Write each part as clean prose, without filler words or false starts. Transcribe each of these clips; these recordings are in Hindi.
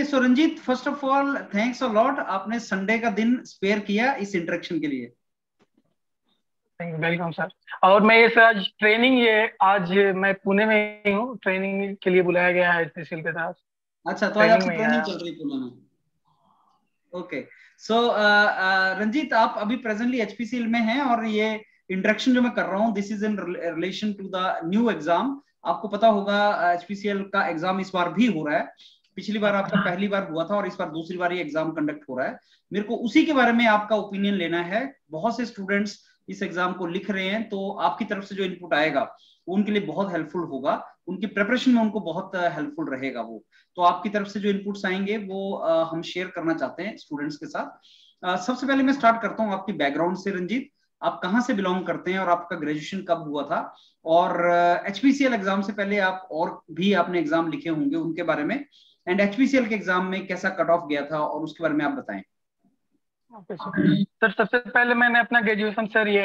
So Ranjit, first of all thanks a lot, आपने संडे का दिन स्पेयर किया इस इंटरेक्शन के लिए। Welcome sir. और मैं ये सर आज मैं पुणे में ही हूँ, ट्रेनिंग के लिए बुलाया गया है एचपीसीएल के साथ। अच्छा, तो आज ट्रेनिंग आपकी में ही ट्रेनिंग आया। चल रही पुणे में। ओके। सो रंजीत, आप अभी प्रेजेंटली एचपीसीएल में हैं और ये इंटरेक्शन जो मैं कर रहा हूँ this is in relation to the new exam. आपको पता होगा एचपीसीएल का एग्जाम इस बार भी हो रहा है। पिछली बार आपका पहली बार हुआ था और इस बार दूसरी बार ये एग्जाम कंडक्ट हो रहा है। मेरे को उसी के बारे में आपका ओपिनियन लेना है। बहुत से स्टूडेंट्स इस एग्जाम को लिख रहे हैं, तो आपकी तरफ से जो इनपुट आएगा वो उनके लिए बहुत हेल्पफुल होगा, उनकी प्रिपरेशन में उनको बहुत हेल्पफुल रहेगा वो। तो आपकी तरफ से जो इनपुट्स आएंगे वो हम शेयर करना चाहते हैं स्टूडेंट्स के साथ। सबसे पहले मैं स्टार्ट करता हूँ आपकी बैकग्राउंड से। रंजीत, आप कहाँ से बिलोंग करते हैं और आपका ग्रेजुएशन कब हुआ था? और एचपीसीएल एग्जाम से पहले आप और भी आपने एग्जाम लिखे होंगे, उनके बारे में। एंड एचपीसीएल के एग्जाम में कैसा कट ऑफ गया था और उसके बारे में आप बताएं। ओके सर, सबसे पहले मैंने अपना ग्रेजुएशन सर ये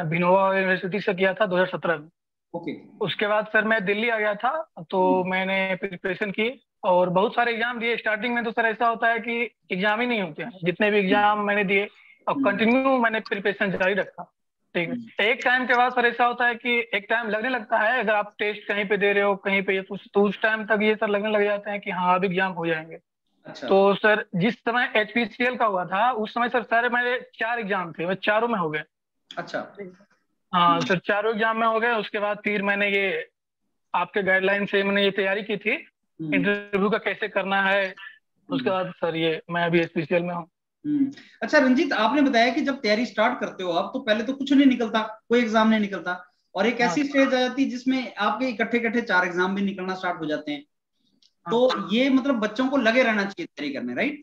भिनोवा यूनिवर्सिटी से किया था 2017 में। ओके। उसके बाद सर मैं दिल्ली आ गया था, तो मैंने प्रिपरेशन की और बहुत सारे एग्जाम दिए। स्टार्टिंग में तो सर ऐसा होता है कि एग्जाम ही नहीं होते हैं, जितने भी एग्जाम मैंने दिए और कंटिन्यू मैंने प्रिपरेशन जारी रखा। ठीक है, एक टाइम के बाद सर ऐसा होता है कि एक टाइम लगने लगता है, अगर आप टेस्ट कहीं पे दे रहे हो कहीं पे तो उस टाइम तक ये सर लगने लग जाते हैं कि हाँ अब एग्जाम हो जाएंगे। अच्छा। तो सर जिस समय एचपीसीएल का हुआ था उस समय सर सारे मेरे 4 एग्जाम थे, मैं चारों में हो गए। अच्छा। हाँ सर, चारों एग्जाम में हो गए। उसके बाद फिर मैंने ये आपके गाइडलाइन से मैंने ये तैयारी की थी इंटरव्यू का कैसे करना है। उसके बाद सर ये मैं अभी एचपीसीएल में हूँ। अच्छा रंजीत, आपने बताया कि जब तैयारी स्टार्ट करते हो आप तो पहले तो कुछ नहीं निकलता, कोई एग्जाम नहीं निकलता, और एक हाँ ऐसी स्टेज आ जाती है जिसमें आपके इकट्ठे इकट्ठे 4 एग्जाम भी निकलना स्टार्ट हो जाते हैं। हाँ तो ये मतलब बच्चों को लगे रहना चाहिए तैयारी करने, राइट?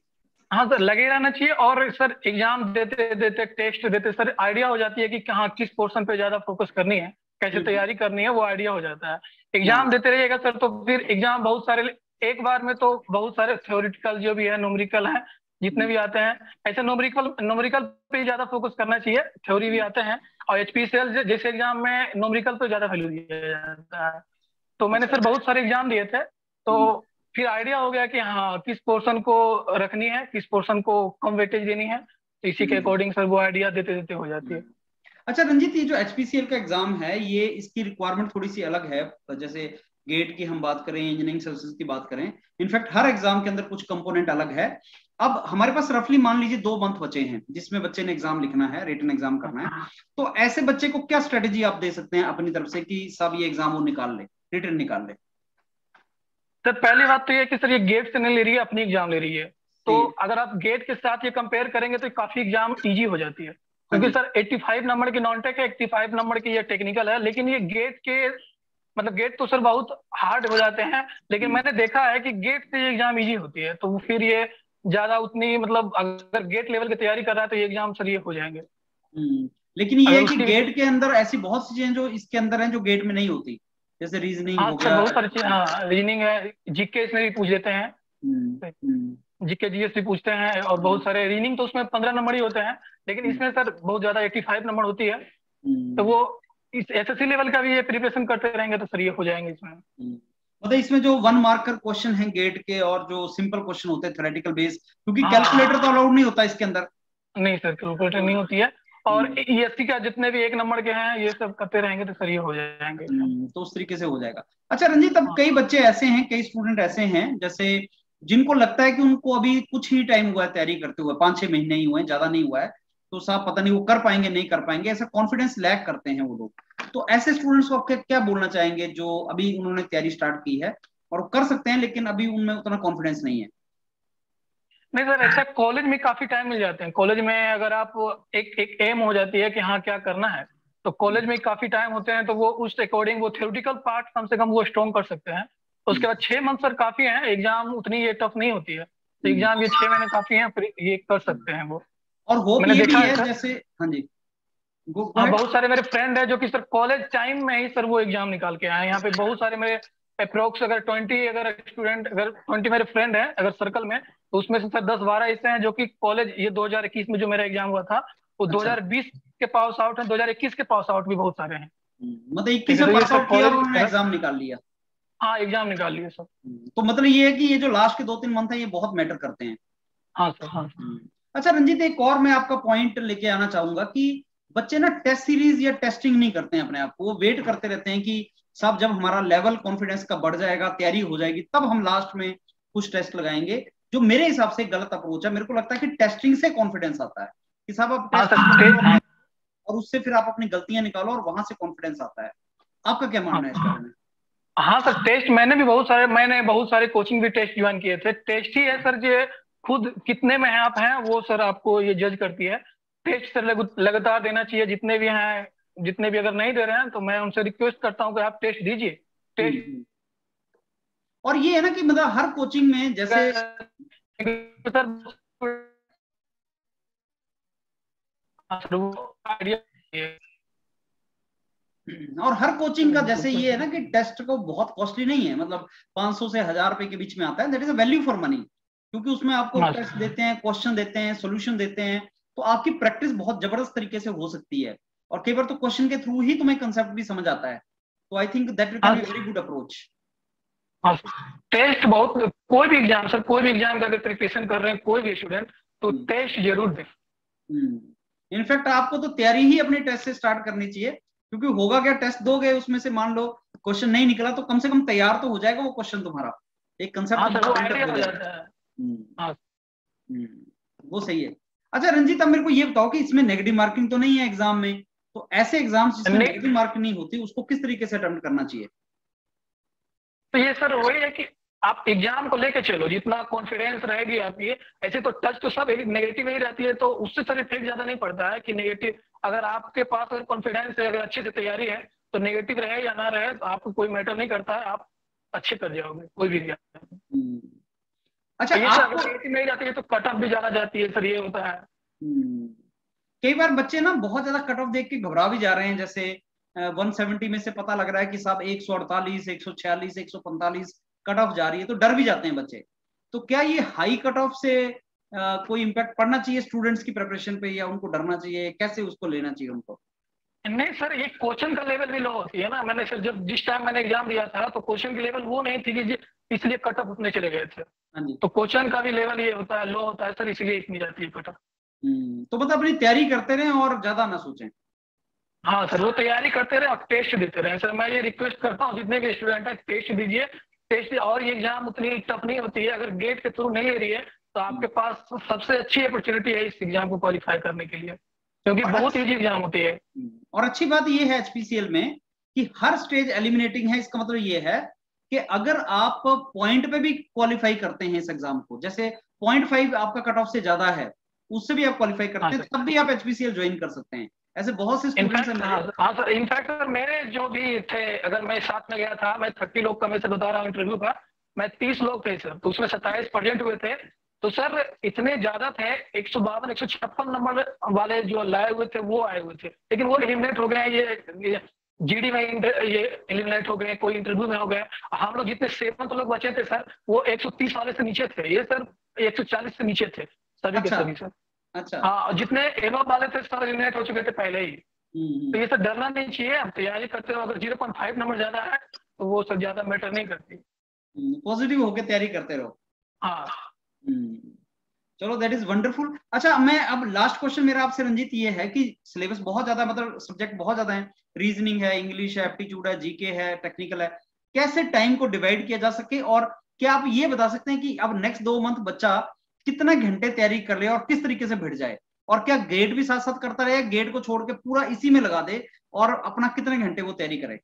हाँ सर, लगे रहना चाहिए। और सर एग्जाम देते देते टेस्ट देते सर आइडिया हो जाती है कि कहाँ किस पोर्शन पे ज्यादा फोकस करनी है, कैसे तैयारी करनी है, वो आइडिया हो जाता है। एग्जाम हाँ। देते रहिएगा सर तो फिर एग्जाम बहुत सारे एक बार में तो बहुत सारे थ्योरेटिकल जो भी है, न्यूमेरिकल है, जितने भी आते हैं, ऐसे न्यूमेरिकल न्यूमेरिकल पे ज्यादा फोकस करना चाहिए। थ्योरी भी आते हैं और एचपीसीएल जैसे एग्जाम में न्यूमेरिकल पे ज्यादा वैल्यू दिया जाता है। तो मैंने अच्छा। सर बहुत सारे एग्जाम दिए थे, तो फिर आइडिया हो गया कि हाँ किस पोर्शन को रखनी है, किस पोर्शन को कम वेटेज देनी है। तो इसी के अकॉर्डिंग सर वो आइडिया देते देते हो जाती है। अच्छा रंजीत, ये जो एचपीसीएल का एग्जाम है ये इसकी रिक्वायरमेंट थोड़ी सी अलग है। जैसे गेट की हम बात करें, इंजीनियरिंग सर्विसेज की बात करें, इनफैक्ट हर एग्जाम के अंदर कुछ कंपोनेंट अलग है। अब हमारे पास रफली मान लीजिए 2 मंथ बचे हैं जिसमें बच्चे ने एग्जाम लिखना है, रिटन एग्जाम करना है। तो ऐसे बच्चे को क्या स्ट्रेटेजी आप दे सकते हैं अपनी तरफ से कि सब ये एग्जाम वो निकाल ले, रिटन निकाल ले? सर पहली बात तो ये है कि सर ये गेट से नहीं ले रही है, अपनी एग्जाम ले रही है। तो ठीक है। अगर आप गेट के साथ ये कंपेयर करेंगे तो काफी एग्जाम इजी हो जाती है, हाँ क्योंकि जी। सर 85 नंबर की नॉन टेक है, 85 नंबर की ये टेक्निकल है। लेकिन ये गेट के मतलब गेट तो सर बहुत हार्ड हो जाते हैं, लेकिन मैंने देखा है कि गेट से ये एग्जाम इजी होती है। तो फिर ये ज्यादा उतनी मतलब अगर गेट लेवल की तैयारी कर रहा है तो ये एग्जाम सर ये हो जाएंगे। लेकिन ये अगर है कि उसकी गेट के अंदर ऐसी बहुत सी चीजें जो इसके अंदर हैं जो गेट में नहीं होती, जैसे रीजनिंग हाँ हो सर गया। बहुत सारी चीज, हाँ रीजनिंग है, जीके इसमें भी पूछ देते हैं, हम्म। हम्म। जीके जीएस भी पूछते हैं। और बहुत सारे रीजनिंग तो उसमें 15 नंबर ही होते हैं, लेकिन हम्म। इसमें सर बहुत ज्यादा 85 नंबर होती है। तो हम्म। वो इस एसएससी लेवल का भी ये प्रिपरेशन करते रहेंगे तो सर ये हो जाएंगे इसमें। मतलब इसमें जो 1 मार्कर क्वेश्चन है गेट के और जो सिंपल क्वेश्चन होते हैं थ्योरेटिकल बेस, क्योंकि कैलकुलेटर तो हाँ अलाउड नहीं होता इसके अंदर। नहीं सर, कैलकुलेटर नहीं होती है। और हम्म। ईएससी का जितने भी 1 नंबर के हैं ये सब करते रहेंगे तो सर ये हो जाएंगे इसमें। तो उस तरीके से हो जाएगा। अच्छा रंजीत, अब हाँ कई बच्चे ऐसे हैं, कई स्टूडेंट ऐसे हैं जैसे जिनको लगता है कि उनको अभी कुछ ही टाइम हुआ है तैयारी करते हुए, 5-6 महीने ही हुए हैं, ज्यादा नहीं हुआ है, तो साहब पता नहीं वो कर पाएंगे नहीं कर पाएंगे, ऐसा कॉन्फिडेंस लैक करते हैं वो लोग। तो ऐसे स्टूडेंट्स को आप क्या बोलना चाहेंगे जो अभी उन्होंने तैयारी स्टार्ट की है और कर सकते हैं लेकिन अभी उनमें उतना कॉन्फिडेंस नहीं है? नहीं सर, ऐसा कॉलेज में काफी टाइम मिल जाते हैं। कॉलेज में अगर आप एक एक एम हो जाती है कि हाँ क्या करना है, तो कॉलेज में काफी टाइम होते हैं। तो वो उस अकॉर्डिंग वो थ्योरेटिकल पार्ट कम से कम वो स्ट्रॉन्ग कर सकते हैं। उसके बाद 6 मंथ सर काफी है, एग्जाम उतनी ये टफ नहीं होती है। तो एग्जाम ये 6 महीने काफी है, फिर ये कर सकते हैं वो। और होप मैंने ये देखा भी है है सर। जैसे, हाँ जी, गो गो हाँ अहेड। बहुत सारे मेरे फ्रेंड है जो कि सर कॉलेज टाइम में ही सर वो एग्जाम निकाल के आए हैं। यहाँ पे बहुत सारे मेरे अप्रोक्स अगर 20 अगर स्टूडेंट अगर 20 मेरे फ्रेंड है अगर सर्कल में, तो उसमें से सर 10-12 ऐसे हैं जो कि कॉलेज ये 2021 में जो मेरा एग्जाम हुआ था वो अच्छा। 2020 के पास आउट है, 2021 के पास आउट भी बहुत सारे हैं। मतलब ठीक 21 है, में तो ये पास सर आउट किया और कॉलेज उन्होंने एग्जाम निकाल लिया। हाँ एग्जाम निकाल लिए सर। तो मतलब ये है कि ये जो लास्ट के 2-3 मंथ है ये बहुत मैटर करते हैं। हाँ सर, हाँ सर। अच्छा रंजीत, एक और मैं आपका पॉइंट लेके आना चाहूंगा कि बच्चे ना टेस्ट सीरीज या टेस्टिंग नहीं करते हैं अपने आप को, वो वेट करते रहते हैं कि साहब जब हमारा लेवल कॉन्फिडेंस का बढ़ जाएगा, तैयारी हो जाएगी, तब हम लास्ट में कुछ टेस्ट लगाएंगे, जो मेरे हिसाब से गलत अप्रोच है। मेरे को लगता है कि टेस्टिंग से कॉन्फिडेंस आता है, कि साहब आप हाँ टेस्टिंग सर करो और उससे फिर आप अपनी गलतियां निकालो और वहां से कॉन्फिडेंस आता है। आपका क्या मानना है इस बारे में? हाँ सर, टेस्ट मैंने बहुत सारे कोचिंग भी टेस्ट ज्वाइन किए थे। टेस्ट ही है सर ये, खुद कितने में है आप हैं वो सर आपको ये जज करती है। टेस्ट सर लगातार देना चाहिए, जितने भी हैं, जितने भी अगर नहीं दे रहे हैं तो मैं उनसे रिक्वेस्ट करता हूँ कि आप टेस्ट दीजिए। टेस्ट और ये है ना कि मतलब हर कोचिंग में जैसे सर आइडिया, और हर कोचिंग का जैसे ये है ना कि टेस्ट को बहुत कॉस्टली नहीं है, मतलब 500 से 1000 रुपए के बीच में आता है। That is a value for money, क्योंकि उसमें आपको टेस्ट देते हैं, क्वेश्चन देते हैं, सॉल्यूशन देते हैं, तो आपकी प्रैक्टिस बहुत जबरदस्त तरीके से हो सकती है। और कई बार तो क्वेश्चन के थ्रू ही तुम्हें कंसेप्ट भी समझ आता है। तो I think that can be very good approach. Test बहुत, कोई भी एग्जाम सर, कोई भी एग्जाम का अगर प्रिपरेशन कर रहे हैं कोई भी स्टूडेंट, तो टेस्ट जरूर दें। इनफैक्ट आपको तो तैयारी ही अपने टेस्ट से स्टार्ट करनी चाहिए, क्योंकि होगा क्या, टेस्ट दोगे उसमें से मान लो क्वेश्चन नहीं निकला तो कम से कम तैयार तो हो जाएगा वो क्वेश्चन तुम्हारा, एक कंसेप्ट वो सही है। अच्छा रंजीत, अब मेरे को ये बताओ कि इसमें नेगेटिव मार्किंग तो नहीं है एग्जाम में, तो ऐसे एग्जाम्स जिसमें नेगेटिव मार्किंग नहीं होती उसको किस तरीके से अटेम्प्ट करना चाहिए? तो ये सर वही है कि आप एग्जाम को लेके चलो, जितना कॉन्फिडेंस रहेगी आपकी। ऐसे तो टच तो सब नेगेटिव ही रहती है, तो उससे सर इफेक्ट ज्यादा नहीं पड़ता है कि नेगेटिव, अगर आपके पास अगर कॉन्फिडेंस है, अगर अच्छे से तैयारी है, तो नेगेटिव रहे या ना रहे तो आपको कोई मैटर नहीं करता है, आप अच्छे कर जाओगे कोई भी एग्जाम। अच्छा ये सर नेगेटिव नहीं जाती है तो कट ऑफ भी ज्यादा जाती है सर, ये होता है। कई बार बच्चे ना बहुत ज्यादा कट ऑफ देख के घबरा भी जा रहे हैं, जैसे 170 में से पता लग रहा है कि साहब 148, 146, 145 कट ऑफ जा रही है, तो डर भी जाते हैं बच्चे। तो क्या ये हाई कट ऑफ से कोई इम्पैक्ट पड़ना चाहिए स्टूडेंट्स की प्रिपरेशन पे, या उनको डरना चाहिए, कैसे उसको लेना चाहिए उनको? नहीं सर, ये क्वेश्चन का लेवल भी लो होती है ना। मैंने सर जब जिस टाइम मैंने एग्जाम दिया था तो क्वेश्चन की लेवल वो नहीं थी कि इसलिए कट ऑफ उतने चले गए थे। तो क्वेश्चन का भी लेवल ये होता है, लो होता है सर, इसलिए इतनी जाती है कट ऑफ। तो मतलब अपनी तैयारी करते रहें और ज्यादा ना सोचें। हाँ सर, वो तैयारी करते रहे और टेस्ट देते रहे सर। मैं ये रिक्वेस्ट करता हूँ जितने भी स्टूडेंट है, टेस्ट दीजिए। टेस्ट और ये एग्जाम उतनी टफ नहीं होती है, अगर गेट के थ्रू नहीं ले रही है तो आपके पास सबसे अच्छी अपॉर्चुनिटी है इस एग्जाम को क्वालिफाई करने के लिए, क्योंकि बहुत ईजी एग्जाम होती है। और अच्छी बात ये है एचपीसीएल में कि हर स्टेज एलिमिनेटिंग है। इसका मतलब ये है कि अगर आप पॉइंट पे भी क्वालिफाई करते हैं इस एग्जाम को, जैसे 0.5 आपका कट ऑफ से ज्यादा है, उससे भी आप क्वालिफाई करते हैं, तब भी आप एचपीसीएल ज्वाइन कर सकते हैं। ऐसे बहुत से स्टूडेंट्स हैं। हाँ सर, इनफैक्ट सर मेरे जो भी थे, अगर मैं साथ में गया था, मैं 30 लोग का मैं सर बता रहा हूँ इंटरव्यू का, मैं 30 लोग थे सर, तो उसमें 27% हुए थे। तो सर इतने ज्यादा थे, 152 156 नंबर वाले जो लाए हुए थे वो आए हुए थे, लेकिन वो एलिमिनेट हो गए। ये जीडी में ये एलिमिनेट हो गए, कोई इंटरव्यू में हो गए। हम लोग जितने 7 लोग बचे थे सर, वो 130 वाले से नीचे थे, ये सर 140 से नीचे थे सभी के सभी सर। अच्छा हाँ, जितने एवं वाले थे सब एलिमिनेट हो चुके थे पहले ही। तो ये सब डरना नहीं चाहिए, आप तैयारी करते हो। अगर 0.5 नंबर ज्यादा है तो वो सब ज्यादा मैटर नहीं करती। पॉजिटिव होकर तैयारी करते रहो। हाँ चलो, दैट इज वंडरफुल। अच्छा, मैं अब लास्ट क्वेश्चन मेरा आपसे रंजीत ये है कि सिलेबस बहुत ज्यादा, मतलब सब्जेक्ट बहुत ज्यादा है, रीजनिंग है, इंग्लिश है, एप्टीट्यूड है, जीके है, टेक्निकल है, कैसे टाइम को डिवाइड किया जा सके? और क्या आप ये बता सकते हैं कि अब नेक्स्ट 2 मंथ बच्चा कितना घंटे तैयारी कर ले और किस तरीके से भिड़ जाए? और क्या गेट भी साथ साथ करता रहे, गेट को छोड़ के पूरा इसी में लगा दे, और अपना कितने घंटे वो तैयारी करे?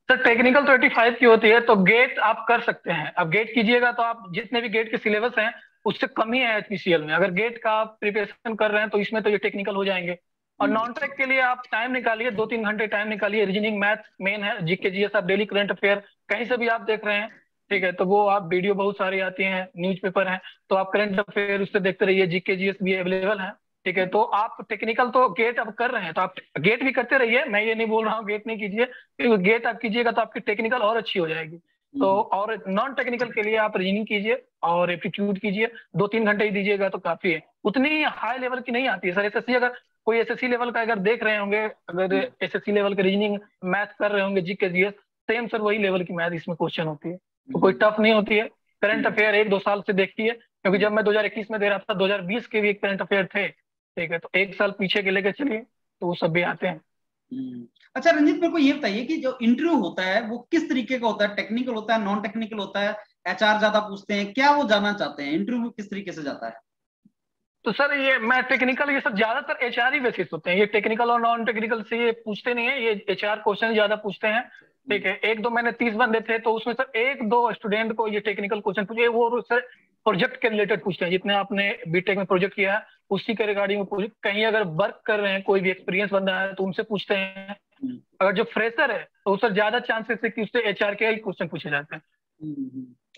सर टेक्निकल तो 85 की होती है, तो गेट आप कर सकते हैं। अब गेट कीजिएगा तो आप जितने भी गेट के सिलेबस हैं उससे कम ही है एचपीसीएल में। अगर गेट का आप प्रिपरेशन कर रहे हैं तो इसमें तो ये टेक्निकल हो जाएंगे। और नॉन टेक के लिए आप टाइम निकालिए, 2-3 घंटे टाइम निकालिए। रीजनिंग मैथ मेन है, जीके जीएस आप डेली करंट अफेयर कहीं से भी आप देख रहे हैं, ठीक है, तो वो आप वीडियो बहुत सारी आती हैं, न्यूज़पेपर हैं, तो आप करंट अफेयर उससे देखते रहिए। जीके जीएस भी अवेलेबल है, ठीक है। तो आप टेक्निकल तो गेट अब कर रहे हैं तो आप गेट भी करते रहिए, मैं ये नहीं बोल रहा हूँ गेट नहीं कीजिए, क्योंकि गेट आप कीजिएगा तो आपकी टेक्निकल और अच्छी हो जाएगी। तो और नॉन टेक्निकल के लिए आप रीजनिंग कीजिए और एप्टीट्यूड कीजिए, 2-3 घंटे ही दीजिएगा तो काफी है। उतनी हाई लेवल की नहीं आती है सर। एसएससी, अगर कोई एसएससी लेवल का अगर देख रहे होंगे, अगर एसएससी लेवल का रीजनिंग मैथ कर रहे होंगे, जीके जीएस, सेम सर वही लेवल की मैथ इसमें क्वेश्चन होती है, तो कोई टफ नहीं होती है। करंट अफेयर 1-2 साल से देखिए, क्योंकि जब मैं 2021 में दे रहा था 2020 के भी एक करंट अफेयर थे, ठीक है, तो 1 साल पीछे के लेके चलिए तो वो सब भी आते हैं। अच्छा रंजीत, मेरे को ये बताइए कि जो इंटरव्यू होता है वो किस तरीके का होता है? टेक्निकल होता है, नॉन टेक्निकल होता है, एचआर ज्यादा पूछते हैं, क्या वो जानना चाहते हैं? इंटरव्यू किस तरीके से जाता है? तो सर ये मैं टेक्निकल, ये सब ज्यादातर एचआर ही बेसिस होते हैं, ये टेक्निकल और नॉन टेक्निकल से ये पूछते नहीं है, ये एचआर क्वेश्चन ज्यादा पूछते हैं, ठीक है। 1-2 मैंने 30 बंदे थे तो उसमें सर 1-2 स्टूडेंट को ये टेक्निकल क्वेश्चन पूछे, वो सर प्रोजेक्ट के रिलेटेड पूछते हैं, जितने आपने बीटेक में प्रोजेक्ट किया है उसी के रिगार्डिंग पूछे। कहीं अगर वर्क कर रहे हैं, कोई भी एक्सपीरियंस बंदा है तो उनसे पूछते हैं। अगर जो फ्रेशर है तो सर ज्यादा चांसेस है कि उससे एचआर के ही क्वेश्चन पूछे जाते हैं।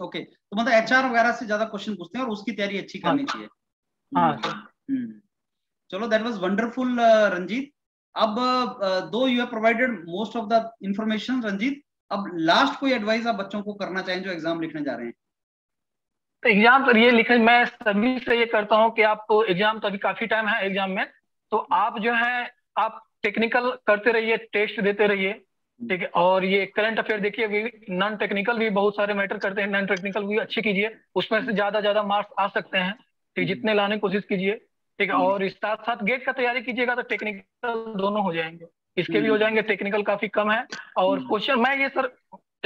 ओके, तो मतलब एचआर वगैरह से ज्यादा क्वेश्चन पूछते हैं और उसकी तैयारी अच्छी करनी चाहिए। हाँ चलो, दैट वाज वंडरफुल रंजीत। अब दो you have provided most of the information Ranjit, अब लास्ट कोई एडवाइस आप बच्चों को करना चाहें जो एग्जाम लिखने जा रहे हैं? तो एग्जाम सर ये लिखने, मैं सभी से ये करता हूँ कि आप एग्जाम तो अभी काफी टाइम है एग्जाम में, तो आप जो है आप टेक्निकल करते रहिए, टेस्ट देते रहिए, ठीक है। और ये करंट अफेयर देखिए, नॉन टेक्निकल भी बहुत सारे मैटर करते हैं, नॉन टेक्निकल भी अच्छी कीजिए, उसमें से ज्यादा मार्क्स आ सकते हैं, ठीक, जितने लाने की कोशिश कीजिए, ठीक है। और इस साथ साथ गेट का तैयारी कीजिएगा तो टेक्निकल दोनों हो जाएंगे, इसके भी हो जाएंगे, टेक्निकल काफी कम है। और क्वेश्चन मैं ये सर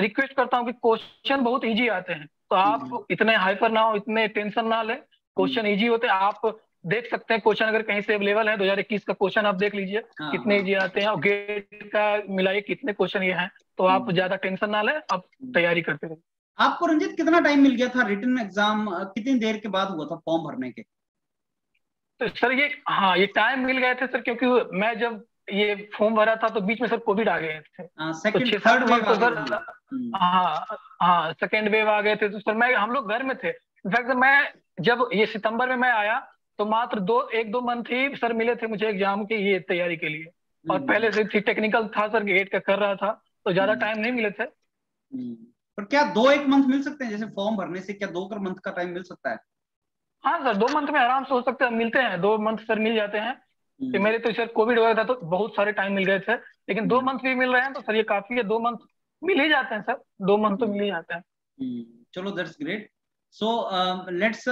रिक्वेस्ट करता हूँ कि क्वेश्चन बहुत इजी आते हैं, तो आप इतने हाइपर ना हो, इतने टेंशन ना लें, क्वेश्चन इजी होते हैं। आप देख सकते हैं क्वेश्चन अगर कहीं से अवेलेबल है, 2021 का क्वेश्चन आप देख लीजिए कितने इजी आते हैं, और गेट का मिलाइए कितने क्वेश्चन ये हैं, तो आप ज्यादा टेंशन ना लें, आप तैयारी करते रहिए। आपको रंजीत कितना टाइम मिल गया था? रिटन एग्जाम कितनी देर के बाद हुआ था फॉर्म भरने के? तो सर ये हाँ, ये टाइम मिल गए थे सर, क्योंकि मैं जब ये फॉर्म भरा था तो बीच में सर कोविड आ गए थे, तो 6-7 मंथ तो सर हाँ सेकेंड वेव आ गए थे, तो सर हम लोग घर में थे। इनफैक्ट मैं जब ये सितंबर में मैं आया तो मात्र 1-2 मंथ ही सर मिले थे मुझे एग्जाम की ये तैयारी के लिए, और पहले से थी टेक्निकल था सर, गेट का कर रहा था, तो ज्यादा टाइम नहीं मिले थे। पर क्या 2-1 मंथ मिल सकते हैं? जैसे फॉर्म भरने से क्या 2 मंथ का टाइम मिल सकता है? हाँ सर 2 मंथ में आराम से हो सकते हैं, मिलते हैं 2 मंथ सर मिल जाते हैं। कि मेरे तो सर कोविड वगैरह था तो बहुत सारे टाइम मिल गए थे, लेकिन 2 मंथ भी मिल रहे हैं तो सर ये काफी है, 2 मंथ मिल ही जाते हैं सर, 2 मंथ तो मिल ही जाते हैं। चलो, that's great. So let's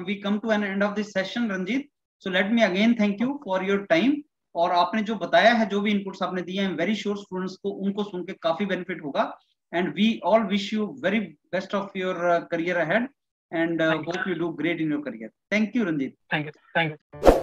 we come to an end of this session, Ranjit. So let me again thank you for your time. और आपने जो बताया है, जो भी इनपुट्स आपने दिए हैं, वेरी श्योर स्टूडेंट्स को उनको सुन के काफी बेनिफिट होगा, and we all wish you very best of your career ahead, and hope you do great in your career. Thank you, Ranjit. Thank you.